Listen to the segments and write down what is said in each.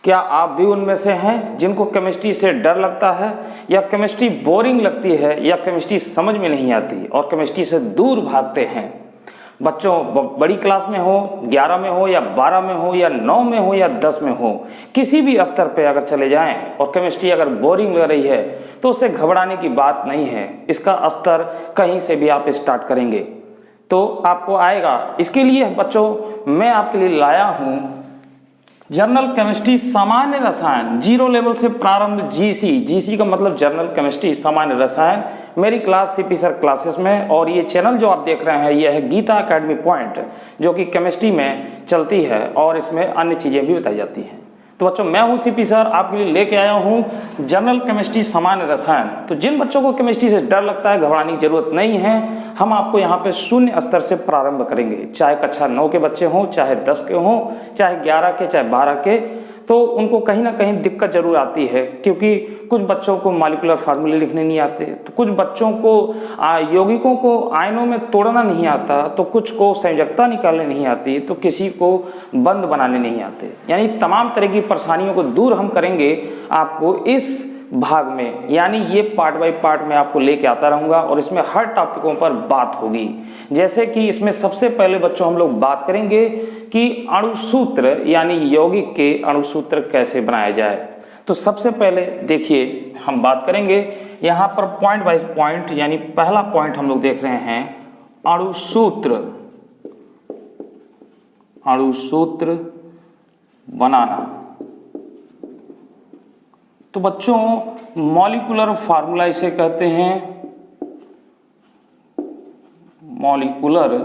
क्या आप भी उनमें से हैं जिनको केमिस्ट्री से डर लगता है, या केमिस्ट्री बोरिंग लगती है, या केमिस्ट्री समझ में नहीं आती और केमिस्ट्री से दूर भागते हैं? बच्चों, बड़ी क्लास में हो, 11 में हो या 12 में हो या 9 में हो या 10 में हो, किसी भी स्तर पे अगर चले जाएं और केमिस्ट्री अगर बोरिंग लग रही है तो उससे घबराने की बात नहीं है। इसका स्तर कहीं से भी आप स्टार्ट करेंगे तो आपको आएगा। इसके लिए बच्चों मैं आपके लिए लाया हूँ जर्नल केमिस्ट्री सामान्य रसायन, 0 लेवल से प्रारंभ, जीसी का मतलब जर्नल केमिस्ट्री सामान्य रसायन, मेरी क्लास सीपी सर क्लासेस में। और ये चैनल जो आप देख रहे हैं यह है गीता एकेडमी पॉइंट, जो कि केमिस्ट्री में चलती है और इसमें अन्य चीज़ें भी बताई जाती हैं। तो बच्चों मैं हूं सीपी सर, आपके लिए लेके आया हूं जनरल केमिस्ट्री सामान्य रसायन। तो जिन बच्चों को केमिस्ट्री से डर लगता है, घबराने की जरूरत नहीं है। हम आपको यहाँ पे शून्य स्तर से प्रारंभ करेंगे, चाहे कक्षा 9 के बच्चे हों, चाहे 10 के हों, चाहे 11 के, चाहे 12 के। तो उनको कहीं ना कहीं दिक्कत जरूर आती है, क्योंकि कुछ बच्चों को मॉलिक्यूलर फार्मूले लिखने नहीं आते, तो कुछ बच्चों को यौगिकों को आयनों में तोड़ना नहीं आता, तो कुछ को संयोजकता निकालने नहीं आती, तो किसी को बंद बनाने नहीं आते। यानी तमाम तरह की परेशानियों को दूर हम करेंगे आपको इस भाग में। यानी ये पार्ट बाय पार्ट में आपको लेके आता रहूँगा और इसमें हर टॉपिकों पर बात होगी। जैसे कि इसमें सबसे पहले बच्चों हम लोग बात करेंगे कि अणुसूत्र यानी यौगिक के अणुसूत्र कैसे बनाया जाए। तो सबसे पहले देखिए हम बात करेंगे यहाँ पर पॉइंट वाइज पॉइंट, यानी पहला पॉइंट हम लोग देख रहे हैं अणुसूत्र, अणुसूत्र बनाना। तो बच्चों मॉलिक्यूलर फार्मूला इसे कहते हैं, मॉलिक्यूलर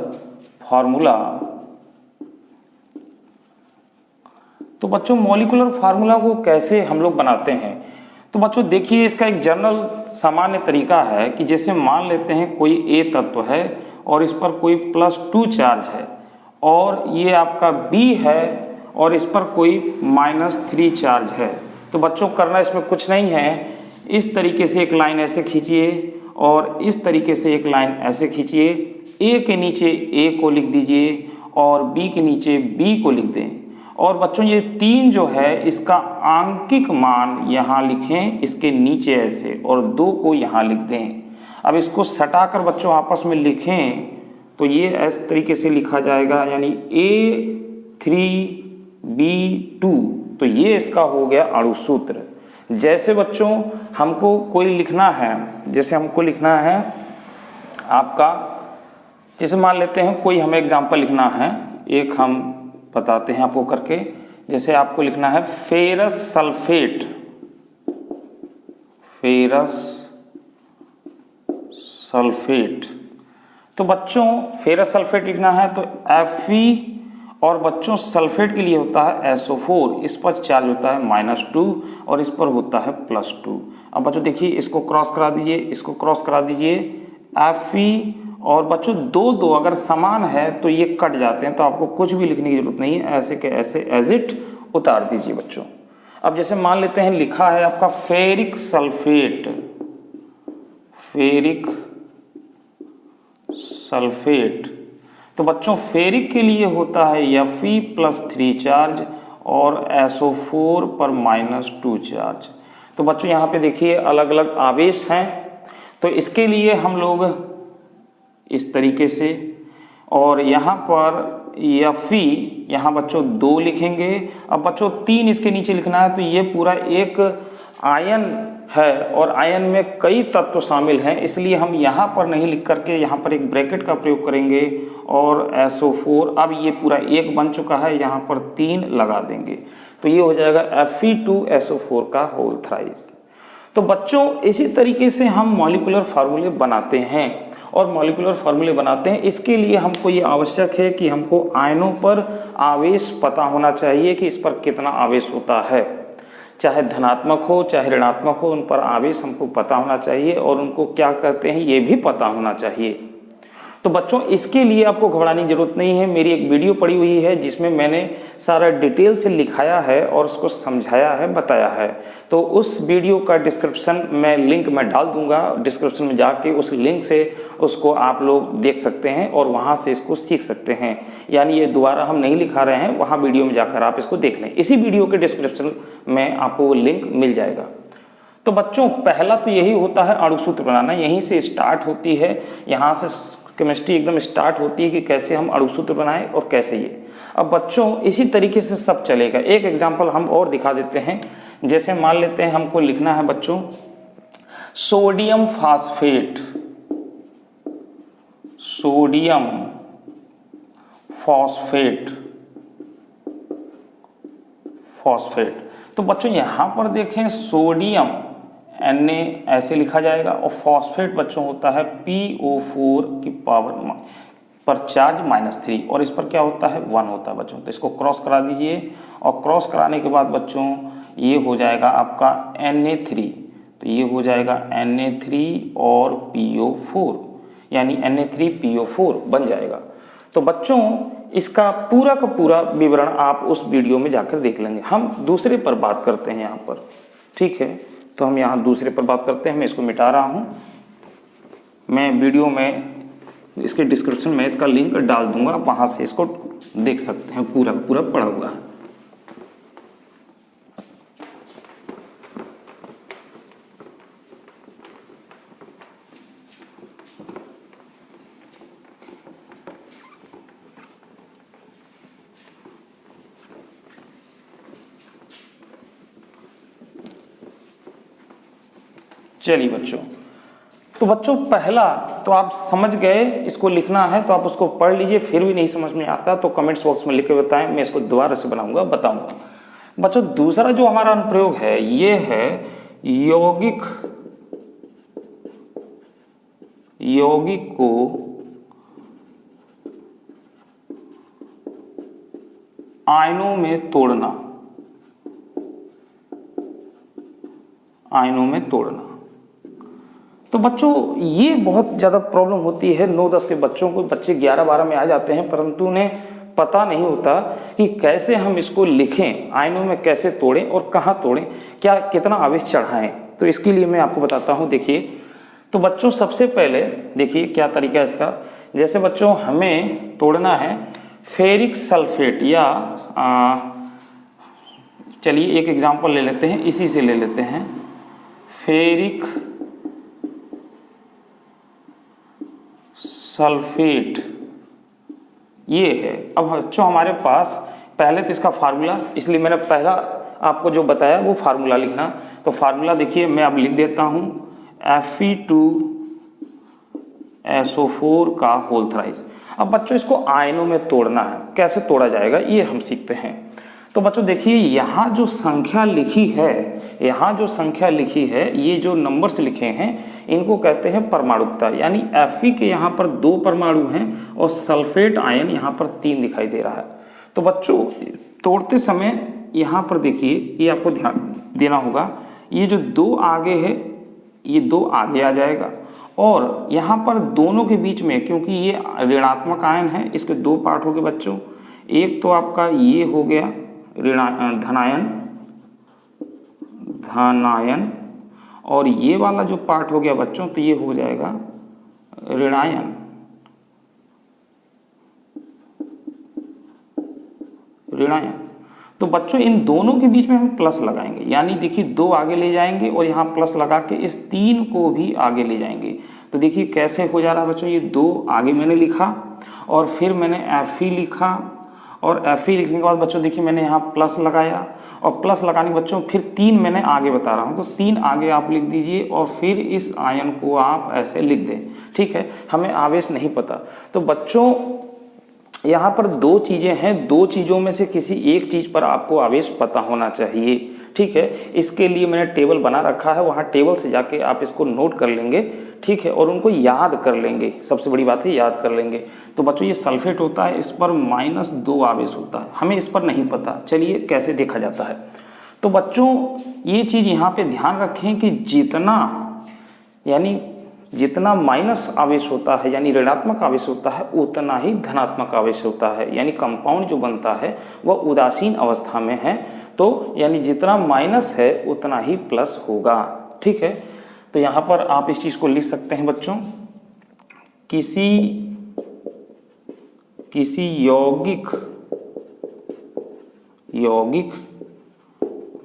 फार्मूला। तो बच्चों मॉलिक्यूलर फार्मूला को कैसे हम लोग बनाते हैं? तो बच्चों देखिए इसका एक जनरल सामान्य तरीका है कि जैसे मान लेते हैं कोई ए तत्व है और इस पर कोई +2 चार्ज है, और ये आपका बी है और इस पर कोई -3 चार्ज है। तो बच्चों करना इसमें कुछ नहीं है, इस तरीके से एक लाइन ऐसे खींचिए और इस तरीके से एक लाइन ऐसे खींचिए। ए के नीचे ए को लिख दीजिए और बी के नीचे बी को लिख दें। और बच्चों ये 3 जो है इसका आंकिक मान यहाँ लिखें इसके नीचे ऐसे, और 2 को यहाँ लिख दें। अब इसको सटाकर बच्चों आपस में लिखें तो ये इस तरीके से लिखा जाएगा, यानी A3B2। तो ये इसका हो गया अणुसूत्र। जैसे बच्चों हमको कोई लिखना है, जैसे हमको लिखना है आपका, जैसे मान लेते हैं कोई हमें एग्जाम्पल लिखना है, एक हम बताते हैं आपको करके। जैसे आपको लिखना है फेरस सल्फेट, फेरस सल्फेट। तो बच्चों फेरस सल्फेट लिखना है तो Fe, और बच्चों सल्फेट के लिए होता है SO4, इस पर चार्ज होता है -2 और इस पर होता है +2। अब बच्चों देखिए इसको क्रॉस करा दीजिए, इसको क्रॉस करा दीजिए, Fe। और बच्चों 2 अगर समान है तो ये कट जाते हैं, तो आपको कुछ भी लिखने की जरूरत नहीं है, ऐसे के ऐसे एज इट उतार दीजिए बच्चों। अब जैसे मान लेते हैं लिखा है आपका फेरिक सल्फेट, फेरिक सल्फेट। तो बच्चों फेरिक के लिए होता है Fe+3 चार्ज और SO4 पर -2 चार्ज। तो बच्चों यहाँ पे देखिए अलग अलग आवेश हैं, तो इसके लिए हम लोग इस तरीके से, और यहाँ पर Fe यहाँ बच्चों 2 लिखेंगे। अब बच्चों 3 इसके नीचे लिखना है, तो ये पूरा एक आयन है और आयन में कई तत्व शामिल हैं, इसलिए हम यहाँ पर नहीं लिख करके यहाँ पर एक ब्रैकेट का प्रयोग करेंगे और SO4। अब ये पूरा एक बन चुका है, यहाँ पर 3 लगा देंगे, तो ये हो जाएगा Fe2SO4 का होल थ्राइस। तो बच्चों इसी तरीके से हम मॉलिक्यूलर फार्मूले बनाते हैं, और मॉलिक्यूलर फार्मूले बनाते हैं इसके लिए हमको ये आवश्यक है कि हमको आयनों पर आवेश पता होना चाहिए कि इस पर कितना आवेश होता है, चाहे धनात्मक हो चाहे ऋणात्मक हो, उन पर आवेश हमको पता होना चाहिए और उनको क्या कहते हैं ये भी पता होना चाहिए। तो बच्चों इसके लिए आपको घबराने की जरूरत नहीं है, मेरी एक वीडियो पड़ी हुई है जिसमें मैंने सारा डिटेल से लिखाया है और उसको समझाया है, बताया है। तो उस वीडियो का डिस्क्रिप्शन में लिंक मैं डाल दूंगा, डिस्क्रिप्शन में जाके उस लिंक से उसको आप लोग देख सकते हैं और वहाँ से इसको सीख सकते हैं। यानी ये दोबारा हम नहीं लिखा रहे हैं, वहाँ वीडियो में जाकर आप इसको देख लें, इसी वीडियो के डिस्क्रिप्शन में आपको वो लिंक मिल जाएगा। तो बच्चों पहला तो यही होता है अणुसूत्र बनाना, यहीं से स्टार्ट होती है, यहाँ से केमिस्ट्री एकदम स्टार्ट होती है कि कैसे हम अणुसूत्र बनाएं और कैसे ये। अब बच्चों इसी तरीके से सब चलेगा। एक एग्जाम्पल हम और दिखा देते हैं, जैसे मान लेते हैं हमको लिखना है बच्चों sodium phosphate, sodium phosphate, phosphate. तो बच्चों यहाँ पर देखें सोडियम Na ऐसे लिखा जाएगा और फॉस्फेट बच्चों होता है PO4 की पावर पर चार्ज -3 और इस पर क्या होता है 1 होता है बच्चों। तो इसको क्रॉस करा दीजिए और क्रॉस कराने के बाद बच्चों ये हो जाएगा आपका Na3, तो ये हो जाएगा Na3 और PO4 यानी Na3PO4 बन जाएगा। तो बच्चों इसका पूरा का पूरा विवरण आप उस वीडियो में जाकर देख लेंगे। हम दूसरे पर बात करते हैं यहाँ पर, ठीक है। तो हम यहाँ दूसरे पर बात करते हैं, मैं इसको मिटा रहा हूँ, मैं वीडियो में इसके डिस्क्रिप्शन में इसका लिंक डाल दूंगा, वहाँ से इसको देख सकते हैं, पूरा पूरा पढ़ा हुआ है। चलिए बच्चों, तो बच्चों पहला तो आप समझ गए, इसको लिखना है तो आप उसको पढ़ लीजिए, फिर भी नहीं समझ में आता तो कमेंट्स बॉक्स में लिख के बताएं, मैं इसको दोबारा से बनाऊंगा, बताऊंगा। बच्चों दूसरा जो हमारा अनुप्रयोग है ये है यौगिक को आयनों में तोड़ना, आयनों में तोड़ना। तो बच्चों ये बहुत ज़्यादा प्रॉब्लम होती है 9-10 के बच्चों को, बच्चे 11-12 में आ जाते हैं परंतु उन्हें पता नहीं होता कि कैसे हम इसको लिखें, आयनों में कैसे तोड़ें और कहाँ तोड़ें, क्या कितना आवेश चढ़ाएं। तो इसके लिए मैं आपको बताता हूँ। देखिए तो बच्चों सबसे पहले देखिए क्या तरीका है इसका। जैसे बच्चों हमें तोड़ना है फेरिक सल्फेट या चलिए एक एग्जाम्पल ले लेते हैं, इसी से ले लेते हैं, फेरिक सल्फेट ये है। अब बच्चों हमारे पास पहले तो इसका फार्मूला, इसलिए मैंने पहला आपको जो बताया वो फार्मूला लिखना। तो फार्मूला देखिए मैं अब लिख देता हूँ Fe2SO4 का होल थ्राइस। अब बच्चों इसको आयनों में तोड़ना है, कैसे तोड़ा जाएगा ये हम सीखते हैं। तो बच्चों देखिए यहाँ जो संख्या लिखी है, यहाँ जो संख्या लिखी है, ये जो नंबर्स लिखे हैं इनको कहते हैं परमाणुकता, यानी Fe के यहाँ पर 2 परमाणु हैं और सल्फेट आयन यहाँ पर 3 दिखाई दे रहा है। तो बच्चों तोड़ते समय यहाँ पर देखिए ये आपको ध्यान देना होगा, ये जो 2 आगे है ये 2 आगे आ जाएगा और यहाँ पर दोनों के बीच में, क्योंकि ये ऋणात्मक आयन है, इसके 2 पार्ट हो गए बच्चों। एक तो आपका ये हो गया धनायन और ये वाला जो पार्ट हो गया बच्चों तो ये हो जाएगा ऋणायन। तो बच्चों इन दोनों के बीच में हम प्लस लगाएंगे, यानी देखिए 2 आगे ले जाएंगे और यहाँ प्लस लगा के इस 3 को भी आगे ले जाएंगे। तो देखिए कैसे हो जा रहा है बच्चों, ये 2 आगे मैंने लिखा और फिर मैंने Fe लिखा और Fe लिखने के बाद बच्चों देखिए मैंने यहाँ प्लस लगाया और प्लस लगाने बच्चों फिर 3 मैंने आगे बता रहा हूँ, तो 3 आगे आप लिख दीजिए और फिर इस आयन को आप ऐसे लिख दें, ठीक है। हमें आवेश नहीं पता। तो बच्चों यहाँ पर 2 चीज़ें हैं, 2 चीज़ों में से किसी एक चीज़ पर आपको आवेश पता होना चाहिए, ठीक है। इसके लिए मैंने टेबल बना रखा है, वहाँ टेबल से जाके आप इसको नोट कर लेंगे, ठीक है, और उनको याद कर लेंगे। सबसे बड़ी बात है याद कर लेंगे। तो बच्चों ये सल्फेट होता है, इस पर -2 आवेश होता है, हमें इस पर नहीं पता। चलिए कैसे देखा जाता है। तो बच्चों ये चीज़ यहाँ पे ध्यान रखें कि जितना माइनस आवेश होता है यानी ऋणात्मक आवेश होता है उतना ही धनात्मक आवेश होता है, यानी कंपाउंड जो बनता है वह उदासीन अवस्था में है। तो यानी जितना माइनस है उतना ही प्लस होगा। ठीक है, तो यहाँ पर आप इस चीज़ को लिख सकते हैं बच्चों, किसी यौगिक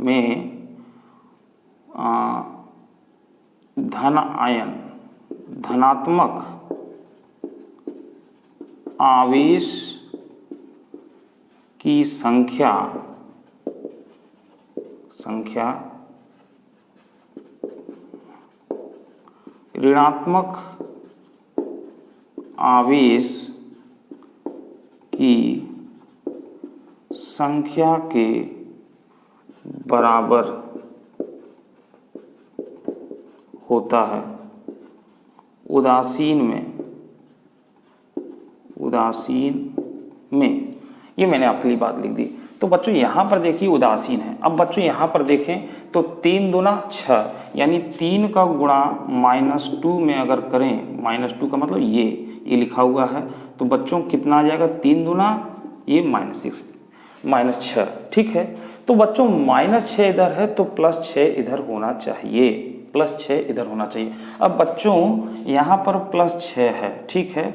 में धन आयन, धनात्मक आवेश की संख्या ऋणात्मक आवेश की संख्या के बराबर होता है। उदासीन में ये मैंने आपके लिए बात लिख दी। तो बच्चों यहाँ पर देखिए उदासीन है। अब बच्चों यहाँ पर देखें तो 3 दूना 6, यानी 3 का गुणा -2 में अगर करें, -2 का मतलब ये लिखा हुआ है, तो बच्चों कितना आ जाएगा, 3 दूना ये -6। ठीक है, तो बच्चों -6 इधर है तो +6 इधर होना चाहिए, +6 इधर होना चाहिए। अब बच्चों यहाँ पर +6 है। ठीक है,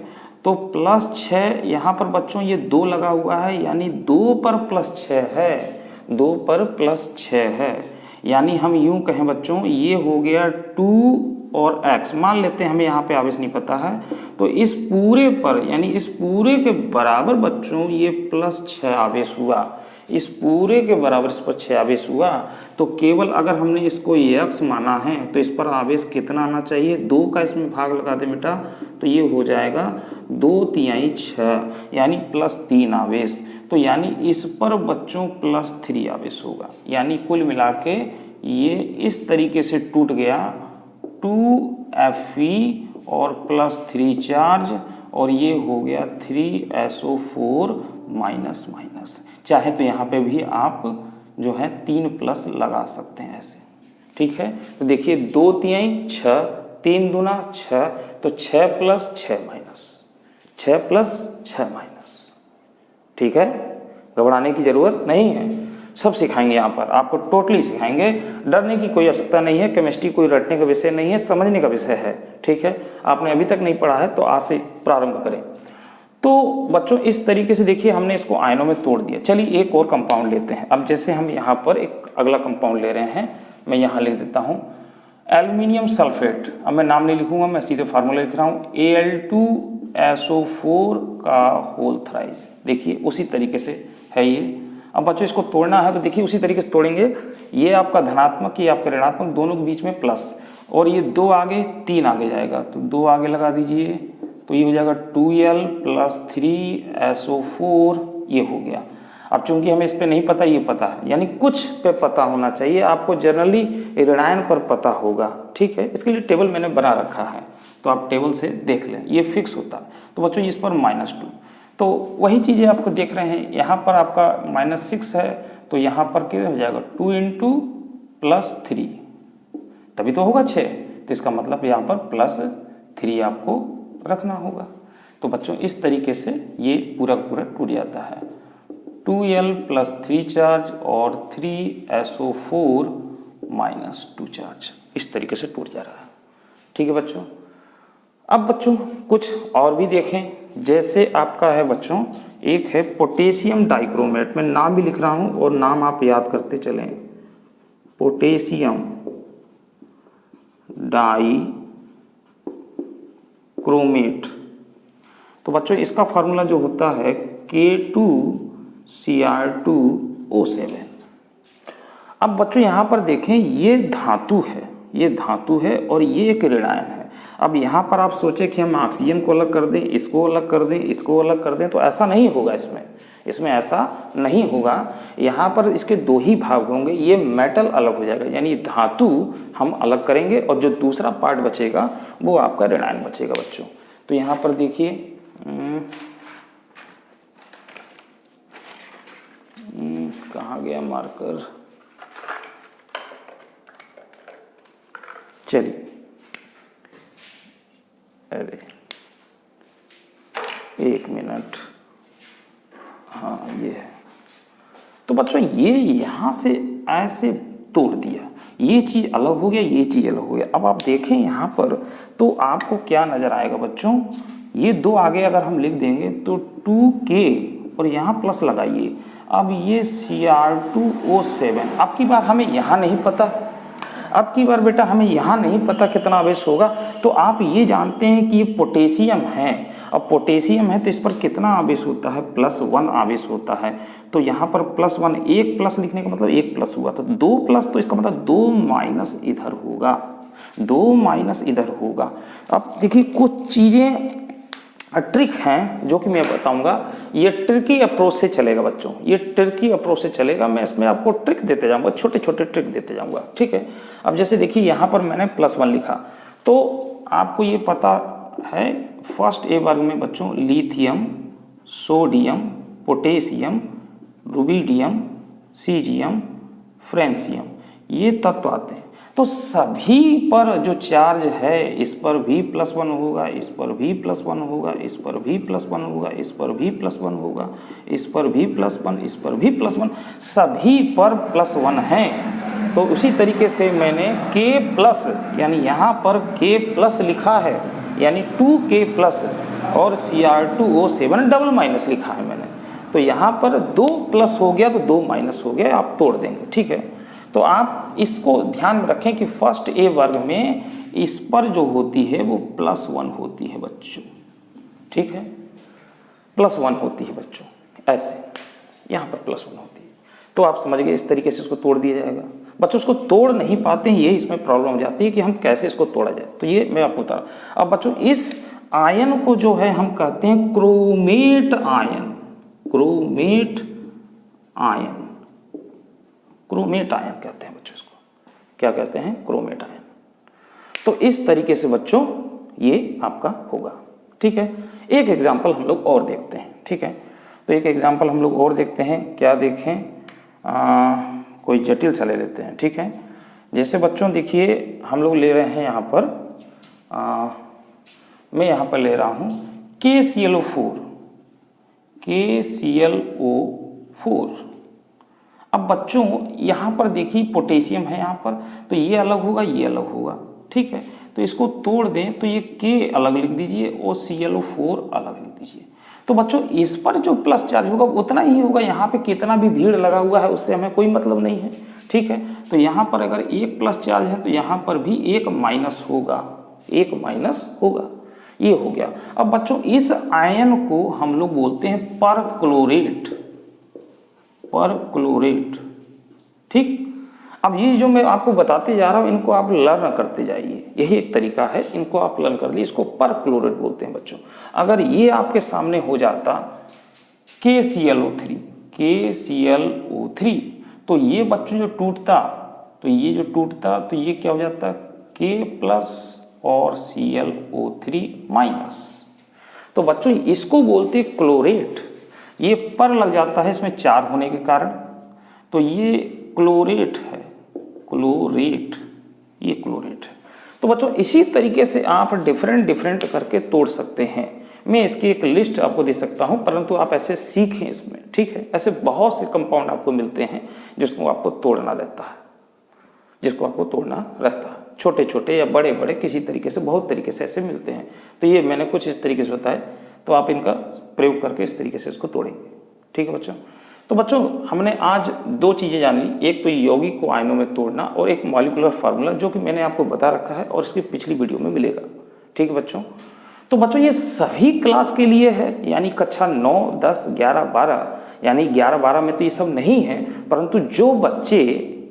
तो +6 यहाँ पर बच्चों ये 2 लगा हुआ है, यानी 2 पर +6 है, 2 पर +6 है। यानी हम यूं कहें बच्चों, ये हो गया 2 और x, मान लेते हैं हमें यहाँ पे आवेश नहीं पता है, तो इस पूरे पर यानी इस पूरे के बराबर बच्चों ये +6 आवेश हुआ, इस पूरे के बराबर इस पर 6 आवेश हुआ। तो केवल अगर हमने इसको x माना है तो इस पर आवेश कितना आना चाहिए, 2 का इसमें भाग लगा दे बेटा, तो ये हो जाएगा 2 तिहाई 6, यानी +3 आवेश। तो यानी इस पर बच्चों +3 आवेश होगा। यानी कुल मिला के ये इस तरीके से टूट गया, 2Fe और +3 चार्ज, और ये हो गया 3SO4 माइनस। चाहे तो यहाँ पे भी आप जो है 3 प्लस लगा सकते हैं ऐसे। ठीक है, तो देखिए 2 तिहाई 6, 3 दूना 6, तो 6 + 6 माइनस, 6 + 6 माइनस। ठीक है, घबराने की ज़रूरत नहीं है, सब सिखाएंगे यहाँ पर, आपको टोटली सिखाएंगे, डरने की कोई आवश्यकता नहीं है। केमिस्ट्री कोई रटने का विषय नहीं है, समझने का विषय है। ठीक है, आपने अभी तक नहीं पढ़ा है तो आज से प्रारंभ करें। तो बच्चों इस तरीके से देखिए हमने इसको आयनों में तोड़ दिया। चलिए एक और कंपाउंड लेते हैं। अब जैसे हम यहाँ पर एक अगला कंपाउंड ले रहे हैं, मैं यहाँ लिख देता हूँ एल्युमिनियम सल्फेट। अब मैं नाम नहीं लिखूँगा, मैं सीधे फार्मूला लिख रहा हूँ, Al2SO4 का होल थ्राइज। देखिए उसी तरीके से है ये। अब बच्चों इसको तोड़ना है तो देखिए उसी तरीके से तोड़ेंगे। ये आपका धनात्मक, ये आपका ऋणात्मक, दोनों के बीच में प्लस, और ये 2 आगे 3 आगे जाएगा, तो 2 आगे लगा दीजिए, तो ये हो जाएगा 2L + 3SO4, ये हो गया। अब चूंकि हमें इस पे नहीं पता, ये पता है, यानी कुछ पे पता होना चाहिए आपको, जनरली ऋणायन पर पता होगा। ठीक है, इसके लिए टेबल मैंने बना रखा है, तो आप टेबल से देख लें, ये फिक्स होता है। तो बच्चों इस पर -2, तो वही चीज़ें आपको देख रहे हैं, यहाँ पर आपका -6 है, तो यहाँ पर क्या हो जाएगा 2 × +3, तभी तो होगा 6, तो इसका मतलब यहाँ पर +3 आपको रखना होगा। तो बच्चों इस तरीके से ये पूरा टूट जाता है, 2L + 3 चार्ज और 3SO4 -2 चार्ज, इस तरीके से टूट जा रहा है। ठीक है बच्चों, अब बच्चों कुछ और भी देखें। जैसे आपका है बच्चों, एक है पोटेशियम डाइक्रोमेट, मैं नाम भी लिख रहा हूँ और नाम आप याद करते चलें, पोटेशियम डाइक्रोमेट। तो बच्चों इसका फार्मूला जो होता है K2Cr2O7। अब बच्चों यहाँ पर देखें, ये धातु है, ये धातु है और ये एक ऋणायन है। अब यहाँ पर आप सोचें कि हम ऑक्सीजन को अलग कर दें, इसको अलग कर दें, इसको अलग कर दें, तो ऐसा नहीं होगा। इसमें ऐसा नहीं होगा। यहाँ पर इसके 2 ही भाग होंगे, ये मेटल अलग हो जाएगा, यानी धातु हम अलग करेंगे और जो दूसरा पार्ट बचेगा वो आपका ऋणायन बचेगा बच्चों। तो यहाँ पर देखिए कहाँ गया मार्कर, चलिए, अरे 1 मिनट, हाँ ये है। तो तो बच्चों ये यहाँ से ऐसे तोड़ दिया, ये चीज़ अलग हो गया, ये चीज़ अलग हो गया। अब आप देखें यहाँ पर तो आपको क्या नज़र आएगा बच्चों, ये दो आगे अगर हम लिख देंगे तो 2K और यहाँ प्लस लगाइए। अब ये Cr2O7, अब की बार हमें यहाँ नहीं पता, अब की बार बेटा हमें यहाँ नहीं पता कितना आवेश होगा, तो आप ये जानते हैं कि ये पोटेशियम है। अब पोटेशियम है तो इस पर कितना आवेश होता है, +1 आवेश होता है। तो यहाँ पर +1, एक प्लस लिखने का मतलब एक प्लस हुआ, तो 2 प्लस, तो इसका मतलब 2 माइनस इधर होगा, 2 माइनस इधर होगा। अब देखिए कुछ चीज़ें ट्रिक हैं जो कि मैं बताऊंगा, ये ट्रिकी अप्रोच से चलेगा बच्चों, ये ट्रिकी अप्रोच से चलेगा। मैं इसमें आपको ट्रिक देते जाऊंगा, छोटे छोटे ट्रिक देते जाऊंगा, ठीक है। अब जैसे देखिए यहाँ पर मैंने +1 लिखा, तो आपको ये पता है फर्स्ट ए वर्ग में बच्चों lithium, sodium, potassium, rubidium, caesium, francium, ये तत्व आते हैं। तो सभी पर जो चार्ज है इस पर भी +1 होगा, इस पर भी +1 होगा, इस पर भी +1 होगा, इस पर भी +1 होगा, इस पर भी +1, इस पर भी +1, सभी पर +1 है। तो उसी तरीके से मैंने K+ यानी यहाँ पर K+ लिखा है, यानी 2K+ और Cr2O7 डबल माइनस लिखा है मैंने। तो यहाँ पर 2 प्लस हो गया तो 2 माइनस हो गया, आप तोड़ देंगे, ठीक है। तो आप इसको ध्यान में रखें कि फर्स्ट ए वर्ग में इस पर जो होती है वो +1 होती है बच्चों, ठीक है, +1 होती है बच्चों, ऐसे यहाँ पर +1 होती है। तो आप समझ गए, इस तरीके से इसको तोड़ दिया जाएगा। बच्चों इसको तोड़ नहीं पाते हैं, ये इसमें प्रॉब्लम हो जाती है कि हम कैसे इसको तोड़ा जाए, तो ये मैं आपको बता रहा हूँ। अब बच्चों इस आयन को जो है हम कहते हैं chromate ion, chromate ion, chromate ion कहते हैं बच्चों इसको, क्या कहते हैं, क्रोमेट आयन। तो इस तरीके से बच्चों ये आपका होगा, ठीक है। एक एग्जाम्पल हम लोग और देखते हैं, ठीक है। तो एक एग्जाम्पल हम लोग और देखते हैं, क्या देखें, कोई जटिल सा ले लेते हैं, ठीक है। जैसे बच्चों देखिए हम लोग ले रहे हैं यहाँ पर, मैं यहाँ पर ले रहा हूँ KClO4, KClO4। अब बच्चों यहाँ पर देखिए पोटेशियम है यहाँ पर, तो ये अलग होगा, ये अलग होगा, ठीक है। तो इसको तोड़ दें तो ये K अलग लिख दीजिए और Cl4 अलग लिख दीजिए। तो बच्चों इस पर जो प्लस चार्ज होगा उतना ही होगा, यहाँ पे कितना भी भीड़ लगा हुआ है उससे हमें कोई मतलब नहीं है, ठीक है। तो यहाँ पर अगर 1 प्लस चार्ज है तो यहाँ पर भी 1 माइनस होगा, 1 माइनस होगा, ये हो गया। अब बच्चों इस आयन को हम लोग बोलते हैं परक्लोरेट, परक्लोरेट, ठीक। अब ये जो मैं आपको बताते जा रहा हूँ इनको आप लर्न करते जाइए, यही एक तरीका है, इनको आप लर्न कर लीजिए। इसको परक्लोरेट बोलते हैं बच्चों। अगर ये आपके सामने हो जाता KClO3, KClO3, तो ये बच्चों जो टूटता, तो ये जो टूटता तो ये क्या हो जाता, K+ और ClO3-। तो बच्चों इसको बोलते हैं क्लोरेट। ये पर लग जाता है इसमें 4 होने के कारण, तो ये क्लोरेट है, क्लोरेट, ये क्लोरेट है। तो बच्चों इसी तरीके से आप डिफरेंट करके तोड़ सकते हैं। मैं इसकी एक लिस्ट आपको दे सकता हूं, परंतु आप ऐसे सीखें इसमें, ठीक है। ऐसे बहुत से कंपाउंड आपको मिलते हैं जिसको आपको तोड़ना रहता है, जिसको आपको तोड़ना रहता है, छोटे छोटे या बड़े बड़े, किसी तरीके से, बहुत तरीके से ऐसे मिलते हैं। तो ये मैंने कुछ इस तरीके से बताया, तो आप इनका प्रयोग करके इस तरीके से इसको तोड़ेंगे, ठीक है बच्चों। तो बच्चों हमने आज 2 चीज़ें जान ली, एक तो यौगिक को आयनों में तोड़ना और एक मॉलिक्यूलर फार्मूला जो कि मैंने आपको बता रखा है और इसकी पिछली वीडियो में मिलेगा, ठीक है बच्चों। तो बच्चों ये सभी क्लास के लिए है, यानी कक्षा 9, 10, 11, 12, यानी 11, 12 में तो ये सब नहीं है, परंतु जो बच्चे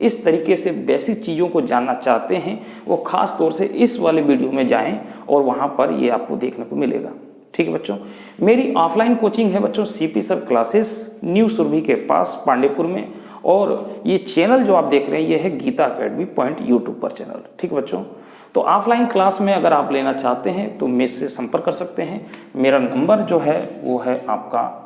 इस तरीके से बेसिक चीज़ों को जानना चाहते हैं वो खास तौर से इस वाले वीडियो में जाएं और वहाँ पर ये आपको देखने को मिलेगा, ठीक है बच्चों। मेरी ऑफलाइन कोचिंग है बच्चों CP sir classes, new Surabhi के पास पांडेपुर में, और ये चैनल जो आप देख रहे हैं ये है गीता अकेडमी पॉइंट यूट्यूब पर चैनल, ठीक है बच्चों। तो ऑफलाइन क्लास में अगर आप लेना चाहते हैं तो मुझसे संपर्क कर सकते हैं। मेरा नंबर जो है वो है आपका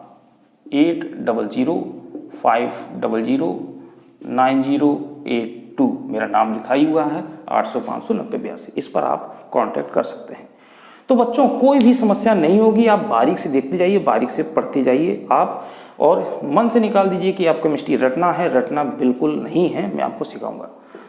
8005009082, मेरा नाम लिखा ही हुआ है, 800-500-9082, इस पर आप कांटेक्ट कर सकते हैं। तो बच्चों कोई भी समस्या नहीं होगी, आप बारीक से देखते जाइए, बारीक से पढ़ते जाइए, आप और मन से निकाल दीजिए कि आप केमिस्ट्री रटना है, रटना बिल्कुल नहीं है, मैं आपको सिखाऊंगा।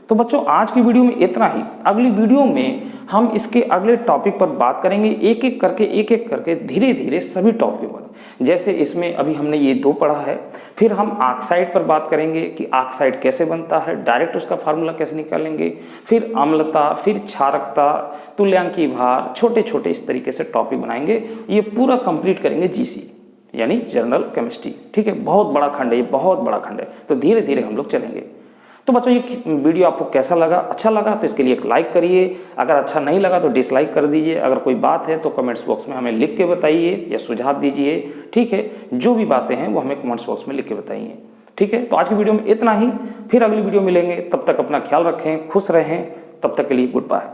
तो बच्चों आज की वीडियो में इतना ही। अगली वीडियो में हम इसके अगले टॉपिक पर बात करेंगे, एक एक करके धीरे धीरे सभी टॉपिक पर। जैसे इसमें अभी हमने ये 2 पढ़ा है, फिर हम ऑक्साइड पर बात करेंगे कि ऑक्साइड कैसे बनता है, डायरेक्ट उसका फार्मूला कैसे निकालेंगे, फिर अम्लता, फिर क्षारकता, तुल्यांकीय भार, छोटे छोटे इस तरीके से टॉपिक बनाएंगे। ये पूरा कंप्लीट करेंगे जीसी यानी जनरल केमिस्ट्री। ठीक है, बहुत बड़ा खंड है, ये बहुत बड़ा खंड है, तो धीरे धीरे हम लोग चलेंगे। तो बच्चों ये वीडियो आपको कैसा लगा? अच्छा लगा तो इसके लिए एक लाइक करिए, अगर अच्छा नहीं लगा तो डिसलाइक कर दीजिए। अगर कोई बात है तो कमेंट्स बॉक्स में हमें लिख के बताइए या सुझाव दीजिए। ठीक है, जो भी बातें हैं वो हमें कमेंट्स बॉक्स में लिख के बताइए। ठीक है, तो आज की वीडियो में इतना ही, फिर अगली वीडियो मिलेंगे। तब तक अपना ख्याल रखें, खुश रहें, तब तक के लिए गुड बाय।